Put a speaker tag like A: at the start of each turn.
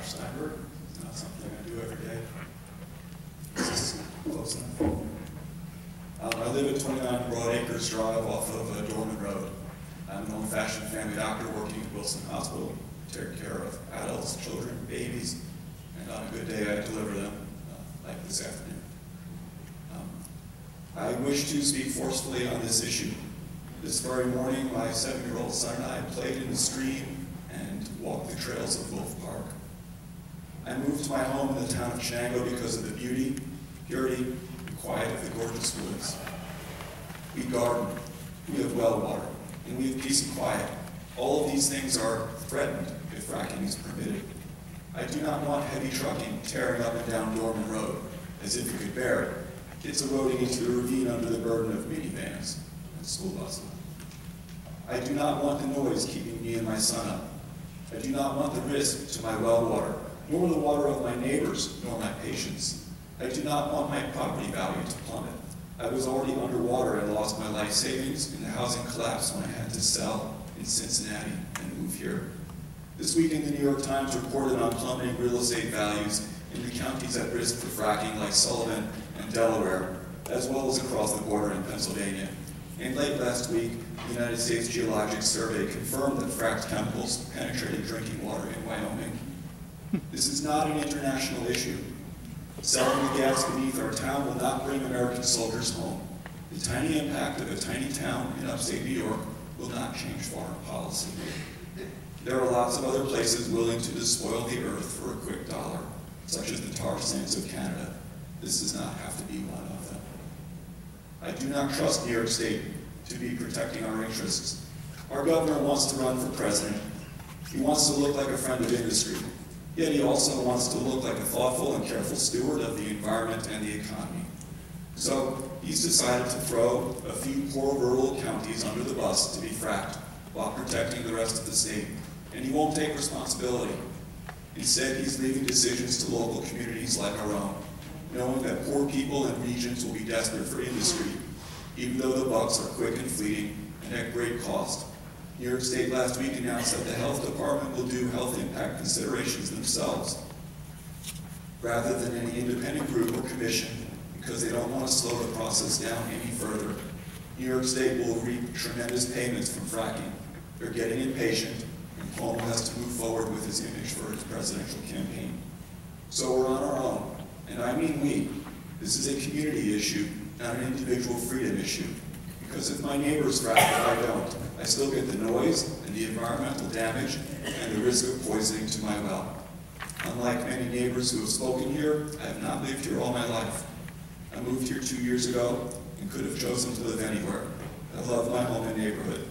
A: Steinberg. It's not something I do every day. This is close enough. I live at 29 Broad Acres Drive off of Dorman Road. I'm an old-fashioned family doctor working at Wilson Hospital, taking care of adults, children, babies, and on a good day I deliver them, like this afternoon. I wish to speak forcefully on this issue. This very morning, my 7-year-old son and I played in the stream and walked the trails of Wolf Park. I moved to my home in the town of Chenango because of the beauty, purity, and quiet of the gorgeous woods. We garden, we have well water, and we have peace and quiet. All of these things are threatened if fracking is permitted. I do not want heavy trucking tearing up and down Dorman Road as if it could bear it. Kids eroding into the ravine under the burden of minivans and school buses. I do not want the noise keeping me and my son up. I do not want the risk to my well water, nor the water of my neighbors, nor my patients. I do not want my property value to plummet. I was already underwater and lost my life savings in the housing collapse when I had to sell in Cincinnati and move here. This weekend, the New York Times reported on plummeting real estate values in the counties at risk for fracking like Sullivan and Delaware, as well as across the border in Pennsylvania. And late last week, the United States Geologic Survey confirmed that fracked chemicals penetrated drinking water in Wyoming. This is not an international issue. Selling the gas beneath our town will not bring American soldiers home. The tiny impact of a tiny town in upstate New York will not change foreign policy. There are lots of other places willing to despoil the earth for a quick dollar, such as the tar sands of Canada. This does not have to be one of them. I do not trust New York State to be protecting our interests. Our governor wants to run for president. He wants to look like a friend of industry, yet he also wants to look like a thoughtful and careful steward of the environment and the economy. So he's decided to throw a few poor rural counties under the bus to be fracked while protecting the rest of the state, and he won't take responsibility. Instead, he's leaving decisions to local communities like our own, knowing that poor people and regions will be desperate for industry, even though the bucks are quick and fleeting and at great cost. New York State last week announced that the health department will do health impact considerations themselves, rather than any independent group or commission, because they don't want to slow the process down any further. New York State will reap tremendous payments from fracking. They're getting impatient, and Cuomo has to move forward with his image for his presidential campaign. So we're on our own, and I mean we. This is a community issue, not an individual freedom issue. Because if my neighbors frack and I don't, I still get the noise and the environmental damage and the risk of poisoning to my well. Unlike many neighbors who have spoken here, I have not lived here all my life. I moved here 2 years ago and could have chosen to live anywhere. I love my home and neighborhood.